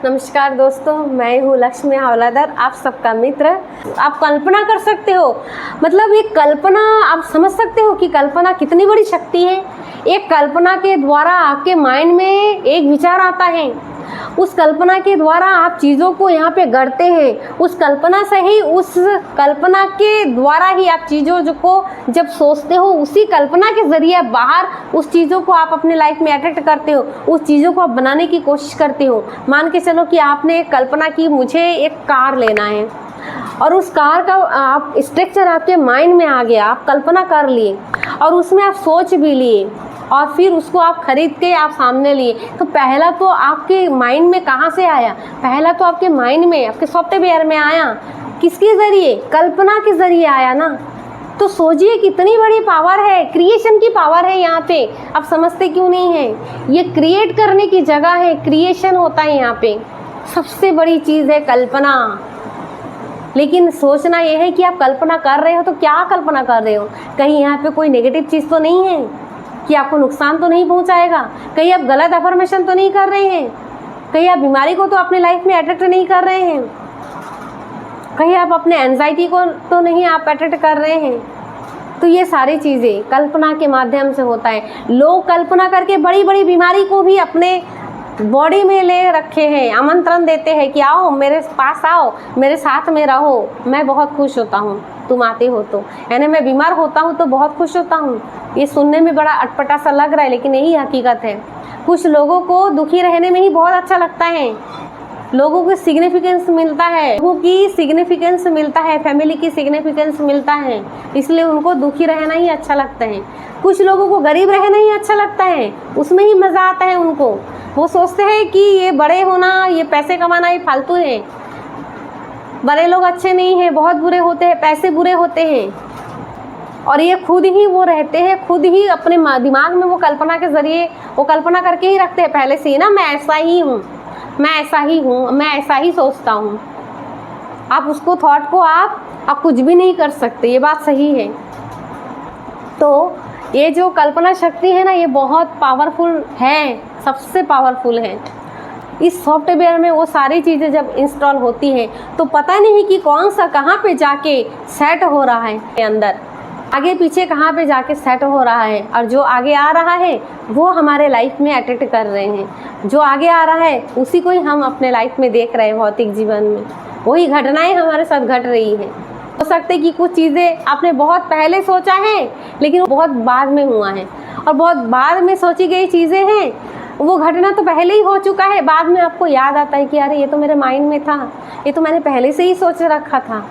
नमस्कार दोस्तों, मैं हूँ लक्ष्मी हवलादार, आप सबका मित्र। आप कल्पना कर सकते हो, मतलब ये कल्पना आप समझ सकते हो कि कल्पना कितनी बड़ी शक्ति है। एक कल्पना के द्वारा आपके माइंड में एक विचार आता है, उस कल्पना के द्वारा आप चीज़ों को यहाँ पे गढ़ते हैं। उस कल्पना से ही, उस कल्पना के द्वारा ही आप चीज़ों को जब सोचते हो, उसी कल्पना के ज़रिए बाहर उस चीज़ों को आप अपने लाइफ में अट्रैक्ट करते हो, उस चीज़ों को आप बनाने की कोशिश करते हो। मान के चलो कि आपने एक कल्पना की, मुझे एक कार लेना है, और उस कार का आप स्ट्रक्चर आपके माइंड में आ गया, आप कल्पना कर लिए और उसमें आप सोच भी लिए और फिर उसको आप खरीद के आप सामने लिए। तो पहला तो आपके माइंड में कहाँ से आया? पहला तो आपके माइंड में, आपके सॉफ्टवेयर में आया। किसके ज़रिए? कल्पना के ज़रिए आया ना। तो सोचिए कितनी बड़ी पावर है, क्रिएशन की पावर है यहाँ पे। आप समझते क्यों नहीं है? ये क्रिएट करने की जगह है, क्रिएशन होता है यहाँ पे। सबसे बड़ी चीज़ है कल्पना। लेकिन सोचना यह है कि आप कल्पना कर रहे हो तो क्या कल्पना कर रहे हो? कहीं यहाँ पे कोई नेगेटिव चीज़ तो नहीं है कि आपको नुकसान तो नहीं पहुंचाएगा? कहीं आप गलत अफर्मेशन तो नहीं कर रहे हैं? कहीं आप बीमारी को तो अपने लाइफ में अट्रैक्ट नहीं कर रहे हैं? कहीं आप अपने एंजाइटी को तो नहीं आप अट्रैक्ट कर रहे हैं? तो ये सारी चीज़ें कल्पना के माध्यम से होता है। लोग कल्पना करके बड़ी बड़ी बीमारी को भी अपने बॉडी में ले रखे हैं, आमंत्रण देते हैं कि आओ मेरे पास, आओ मेरे साथ में रहो, मैं बहुत खुश होता हूँ तुम आते हो तो। यानी मैं बीमार होता हूँ तो बहुत खुश होता हूँ। ये सुनने में बड़ा अटपटा सा लग रहा है, लेकिन यही हकीकत है। कुछ लोगों को दुखी रहने में ही बहुत अच्छा लगता है, लोगों को सिग्निफिकेंस मिलता है, लोगों की सिग्निफिकेंस मिलता है, फैमिली की सिग्निफिकेंस मिलता है, इसलिए उनको दुखी रहना ही अच्छा लगता है। कुछ लोगों को गरीब रहना ही अच्छा लगता है, उसमें ही मज़ा आता है उनको। वो सोचते हैं कि ये बड़े होना, ये पैसे कमाना ये फालतू है, बड़े लोग अच्छे नहीं हैं, बहुत बुरे होते हैं, पैसे बुरे होते हैं। और ये खुद ही वो रहते हैं, खुद ही अपने दिमाग में वो कल्पना के ज़रिए वो कल्पना करके ही रखते हैं पहले से ही ना, मैं ऐसा ही हूँ, मैं ऐसा ही हूँ, मैं ऐसा ही सोचता हूँ। आप उसको थॉट को आप कुछ भी नहीं कर सकते, ये बात सही है। तो ये जो कल्पना शक्ति है ना, ये बहुत पावरफुल है, सबसे पावरफुल है। इस सॉफ्टवेयर में वो सारी चीज़ें जब इंस्टॉल होती हैं तो पता नहीं कि कौन सा कहाँ पे जाके सेट हो रहा है, अंदर आगे पीछे कहाँ पे जाके सेट हो रहा है, और जो आगे आ रहा है वो हमारे लाइफ में अट्रैक्ट कर रहे हैं। जो आगे आ रहा है उसी को ही हम अपने लाइफ में देख रहे हैं, भौतिक जीवन में वही घटनाएं हमारे साथ घट रही हैं। हो सकता है कि कुछ चीज़ें आपने बहुत पहले सोचा है, लेकिन वो बहुत बाद में हुआ है, और बहुत बाद में सोची गई चीज़ें हैं, वो घटना तो पहले ही हो चुका है, बाद में आपको याद आता है कि अरे ये तो मेरे माइंड में था, ये तो मैंने पहले से ही सोच रखा था।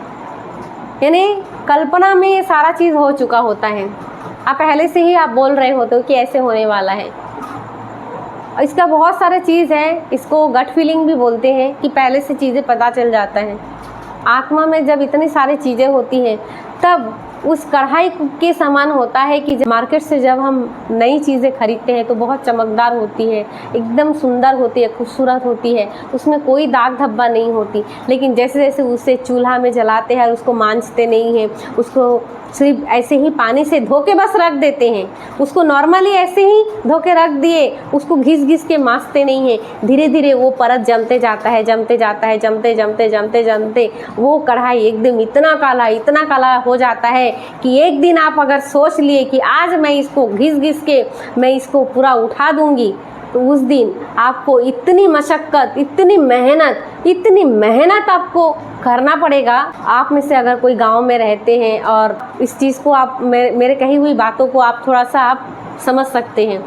यानी कल्पना में ये सारा चीज़ हो चुका होता है, आप पहले से ही आप बोल रहे होते हो कि ऐसे होने वाला है। इसका बहुत सारे चीज़ है, इसको गट फीलिंग भी बोलते हैं कि पहले से चीज़ें पता चल जाता है। आत्मा में जब इतनी सारी चीज़ें होती हैं तब उस कढ़ाई के समान होता है कि मार्केट से जब हम नई चीज़ें खरीदते हैं तो बहुत चमकदार होती है, एकदम सुंदर होती है, खूबसूरत होती है, उसमें कोई दाग धब्बा नहीं होती। लेकिन जैसे जैसे उसे चूल्हा में जलाते हैं, उसको मांजते नहीं हैं, उसको सिर्फ ऐसे ही पानी से धो के बस रख देते हैं, उसको नॉर्मली ऐसे ही धो के रख दिए, उसको घिस घिस के मांजते नहीं हैं। धीरे धीरे वो परत जमते जाता है, जमते जाता है, जमते जमते जमते जमते वो कढ़ाई एकदम इतना काला हो जाता है कि एक दिन आप अगर सोच लिए कि आज मैं इसको घिस घिस के मैं इसको पूरा उठा दूंगी, तो उस दिन आपको इतनी मशक्क़त, इतनी मेहनत आपको करना पड़ेगा। आप में से अगर कोई गांव में रहते हैं और इस चीज़ को आप मेरे कही हुई बातों को आप थोड़ा सा आप समझ सकते हैं,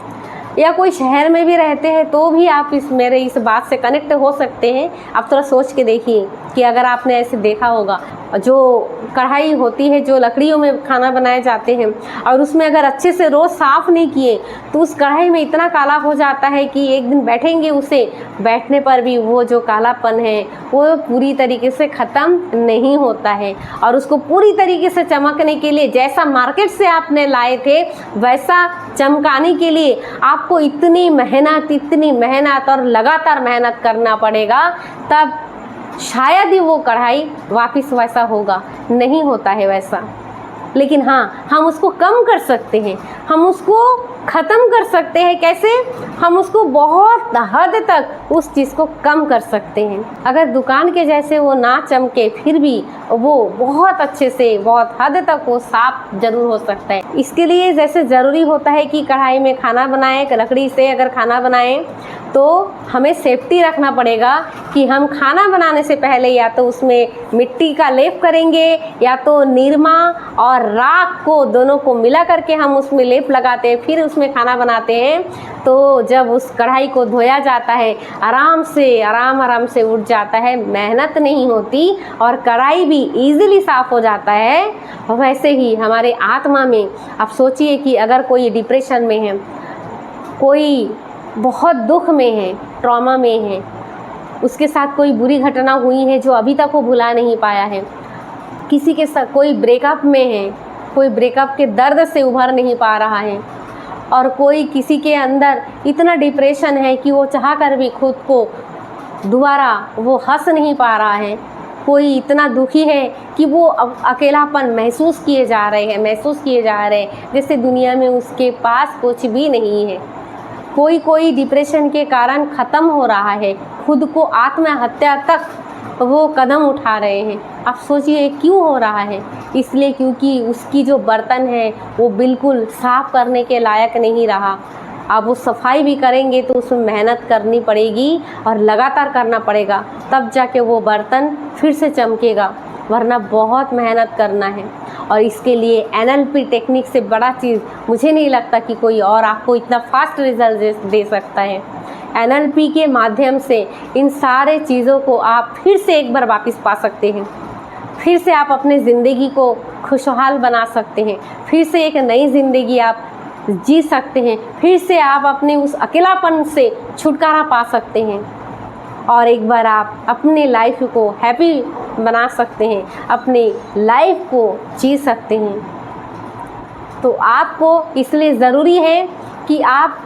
या कोई शहर में भी रहते हैं तो भी आप मेरे इस बात से कनेक्ट हो सकते हैं। आप थोड़ा सोच के देखिए कि अगर आपने ऐसे देखा होगा, जो कढ़ाई होती है, जो लकड़ियों में खाना बनाए जाते हैं, और उसमें अगर अच्छे से रोज़ साफ़ नहीं किए तो उस कढ़ाई में इतना काला हो जाता है कि एक दिन बैठेंगे, उसे बैठने पर भी वो जो कालापन है वो पूरी तरीके से ख़त्म नहीं होता है। और उसको पूरी तरीके से चमकने के लिए, जैसा मार्केट से आपने लाए थे वैसा चमकाने के लिए आपको इतनी मेहनत और लगातार मेहनत करना पड़ेगा, तब शायद ही वो कढ़ाई वापस वैसा होगा। नहीं होता है वैसा, लेकिन हाँ, हम उसको कम कर सकते हैं, हम उसको ख़त्म कर सकते हैं। कैसे? हम उसको बहुत हद तक उस चीज़ को कम कर सकते हैं। अगर दुकान के जैसे वो ना चमके, फिर भी वो बहुत अच्छे से, बहुत हद तक वो साफ ज़रूर हो सकता है। इसके लिए जैसे ज़रूरी होता है कि कढ़ाई में खाना बनाएं, लकड़ी से अगर खाना बनाएं तो हमें सेफ्टी रखना पड़ेगा कि हम खाना बनाने से पहले या तो उसमें मिट्टी का लेप करेंगे, या तो निरमा और राख को दोनों को मिला करके हम उसमें लेप लगाते हैं, फिर उसमें खाना बनाते हैं। तो जब उस कढ़ाई को धोया जाता है, आराम से उठ जाता है, मेहनत नहीं होती और कढ़ाई भी इजीली साफ़ हो जाता है। वैसे ही हमारे आत्मा में, आप सोचिए कि अगर कोई डिप्रेशन में है, कोई बहुत दुख में है, ट्रॉमा में है, उसके साथ कोई बुरी घटना हुई है जो अभी तक वो भुला नहीं पाया है, किसी के साथ कोई ब्रेकअप में है, कोई ब्रेकअप के दर्द से उभर नहीं पा रहा है, और कोई किसी के अंदर इतना डिप्रेशन है कि वो चाह कर भी खुद को दोबारा वो हंस नहीं पा रहा है, कोई इतना दुखी है कि वो अकेलापन महसूस किए जा रहे हैं जैसे दुनिया में उसके पास कुछ भी नहीं है। कोई डिप्रेशन के कारण ख़त्म हो रहा है, खुद को आत्महत्या तक वो कदम उठा रहे हैं। आप सोचिए क्यों हो रहा है? इसलिए क्योंकि उसकी जो बर्तन है वो बिल्कुल साफ़ करने के लायक नहीं रहा। अब वो सफाई भी करेंगे तो उसमें मेहनत करनी पड़ेगी और लगातार करना पड़ेगा, तब जाके वो बर्तन फिर से चमकेगा, वरना बहुत मेहनत करना है। और इसके लिए NLP टेक्निक से बड़ा चीज़ मुझे नहीं लगता कि कोई और आपको इतना फास्ट रिजल्ट दे सकता है। NLP के माध्यम से इन सारे चीज़ों को आप फिर से एक बार वापस पा सकते हैं, फिर से आप अपनी ज़िंदगी को खुशहाल बना सकते हैं, फिर से एक नई ज़िंदगी आप जी सकते हैं, फिर से आप अपने उस अकेलापन से छुटकारा पा सकते हैं, और एक बार आप अपने लाइफ को हैप्पी बना सकते हैं, अपनी लाइफ को जी सकते हैं। तो आपको इसलिए ज़रूरी है कि आप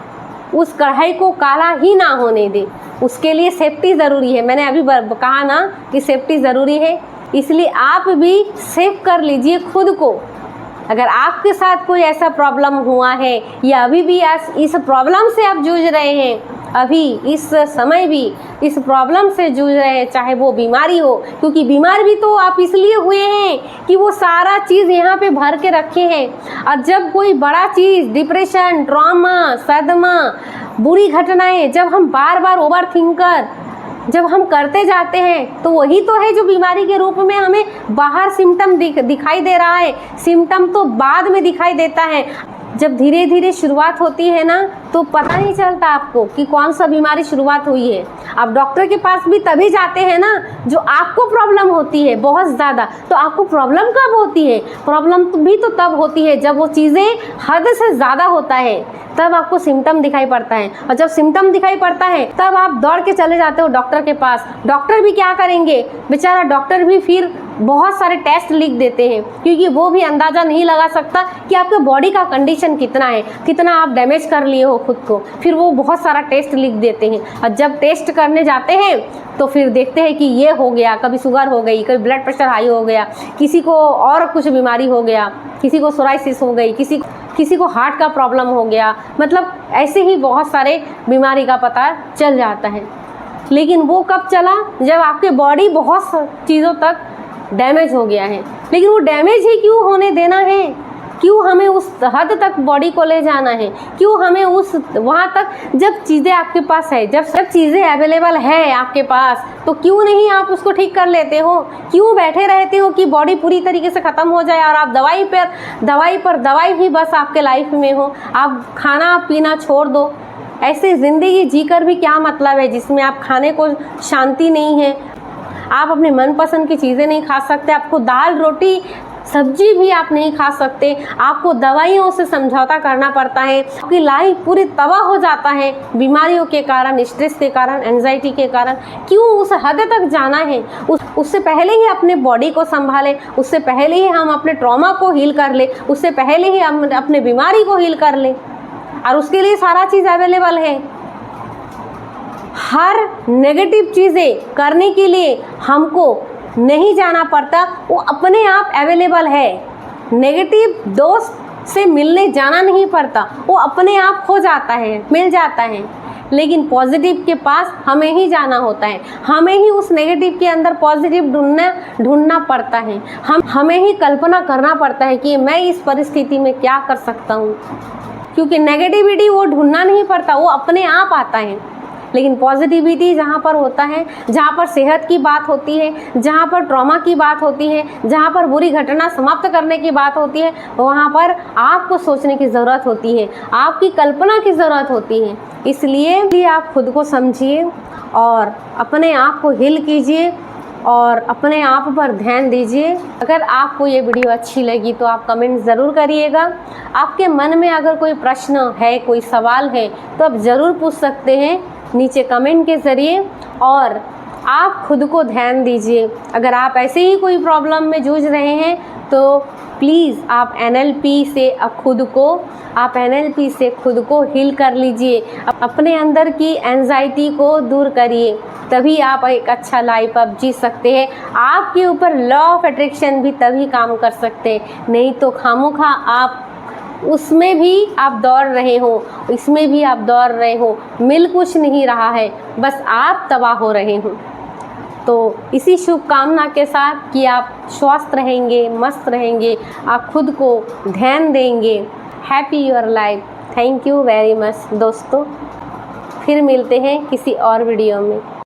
उस कढ़ाई को काला ही ना होने दें। उसके लिए सेफ्टी ज़रूरी है। मैंने अभी कहा ना कि सेफ्टी ज़रूरी है, इसलिए आप भी सेफ कर लीजिए खुद को। अगर आपके साथ कोई ऐसा प्रॉब्लम हुआ है या अभी भी इस प्रॉब्लम से आप जूझ रहे हैं, अभी इस समय भी इस प्रॉब्लम से जूझ रहे हैं, चाहे वो बीमारी हो, क्योंकि बीमार भी तो आप इसलिए हुए हैं कि वो सारा चीज़ यहाँ पे भर के रखे हैं। और जब कोई बड़ा चीज़, डिप्रेशन, ट्रॉमा, सदमा, बुरी घटनाएं जब हम बार बार ओवरथिंकर जब हम करते जाते हैं, तो वही तो है जो बीमारी के रूप में हमें बाहर सिम्टम दिखाई दे रहा है। सिम्टम तो बाद में दिखाई देता है। जब धीरे धीरे शुरुआत होती है ना, तो पता नहीं चलता आपको कि कौन सा बीमारी शुरुआत हुई है। आप डॉक्टर के पास भी तभी जाते हैं ना जो आपको प्रॉब्लम होती है बहुत ज़्यादा। तो आपको प्रॉब्लम कब होती है? प्रॉब्लम भी तो तब होती है जब वो चीज़ें हद से ज़्यादा होता है, तब आपको सिम्टम दिखाई पड़ता है। और जब सिम्टम दिखाई पड़ता है तब आप दौड़ के चले जाते हो डॉक्टर के पास। डॉक्टर भी क्या करेंगे बेचारा, डॉक्टर भी फिर बहुत सारे टेस्ट लिख देते हैं, क्योंकि वो भी अंदाज़ा नहीं लगा सकता कि आपके बॉडी का कंडीशन कितना है, कितना आप डैमेज कर लिए हो खुद को। फिर वो बहुत सारा टेस्ट लिख देते हैं, और जब टेस्ट करने जाते हैं तो फिर देखते हैं कि ये हो गया, कभी शुगर हो गई, कभी ब्लड प्रेशर हाई हो गया, किसी को और कुछ बीमारी हो गया, किसी को सोराइसिस हो गई, किसी को हार्ट का प्रॉब्लम हो गया। मतलब ऐसे ही बहुत सारे बीमारी का पता चल जाता है। लेकिन वो कब चला? जब आपके बॉडी बहुत चीज़ों तक डैमेज हो गया है। लेकिन वो डैमेज ही क्यों होने देना है? क्यों हमें उस हद तक बॉडी को ले जाना है? क्यों हमें उस वहाँ तक, जब चीज़ें आपके पास है, जब सब चीज़ें अवेलेबल है आपके पास, तो क्यों नहीं आप उसको ठीक कर लेते हो? क्यों बैठे रहते हो कि बॉडी पूरी तरीके से ख़त्म हो जाए और आप दवाई ही बस आपके लाइफ में हो, आप खाना पीना छोड़ दो? ऐसे ज़िंदगी जीकर भी क्या मतलब है जिसमें आप खाने को शांति नहीं है, आप अपने मनपसंद की चीज़ें नहीं खा सकते, आपको दाल रोटी सब्जी भी आप नहीं खा सकते, आपको दवाइयों से समझौता करना पड़ता है, आपकी लाइफ पूरी तबाह हो जाता है बीमारियों के कारण, स्ट्रेस के कारण, एंजाइटी के कारण। क्यों उस हद तक जाना है? उससे पहले ही अपने बॉडी को संभालें, उससे पहले ही हम अपने ट्रॉमा को हील कर ले, उससे पहले ही हम अपने बीमारी को हील कर ले, और उसके लिए सारा चीज़ अवेलेबल है। हर नेगेटिव चीज़ें करने के लिए हमको नहीं जाना पड़ता, वो अपने आप अवेलेबल है। नेगेटिव दोस्त से मिलने जाना नहीं पड़ता, वो अपने आप हो जाता है, मिल जाता है। लेकिन पॉजिटिव के पास हमें ही जाना होता है, हमें ही उस नेगेटिव के अंदर पॉजिटिव ढूंढना पड़ता है। हमें ही कल्पना करना पड़ता है कि मैं इस परिस्थिति में क्या कर सकता हूँ, क्योंकि नेगेटिविटी वो ढूंढना नहीं पड़ता, वो अपने आप आता है। लेकिन पॉजिटिविटी जहाँ पर होता है, जहाँ पर सेहत की बात होती है, जहाँ पर ट्रॉमा की बात होती है, जहाँ पर बुरी घटना समाप्त करने की बात होती है, वहाँ पर आपको सोचने की ज़रूरत होती है, आपकी कल्पना की ज़रूरत होती है। इसलिए आप खुद को समझिए और अपने आप को हील कीजिए और अपने आप पर ध्यान दीजिए। अगर आपको ये वीडियो अच्छी लगी तो आप कमेंट ज़रूर करिएगा। आपके मन में अगर कोई प्रश्न है, कोई सवाल है, तो आप ज़रूर पूछ सकते हैं नीचे कमेंट के ज़रिए। और आप खुद को ध्यान दीजिए। अगर आप ऐसे ही कोई प्रॉब्लम में जूझ रहे हैं तो प्लीज़ आप NLP से खुद को हील कर लीजिए, अपने अंदर की एंजाइटी को दूर करिए, तभी आप एक अच्छा लाइफ आप जी सकते हैं। आपके ऊपर लॉ ऑफ अट्रैक्शन भी तभी काम कर सकते हैं, नहीं तो खामोखा आप उसमें भी आप दौड़ रहे हो, इसमें भी आप दौड़ रहे हो, मिल कुछ नहीं रहा है, बस आप तबाह हो रहे हो। तो इसी शुभकामना के साथ कि आप स्वस्थ रहेंगे, मस्त रहेंगे, आप खुद को ध्यान देंगे। Happy your life. Thank you very much दोस्तों। फिर मिलते हैं किसी और वीडियो में।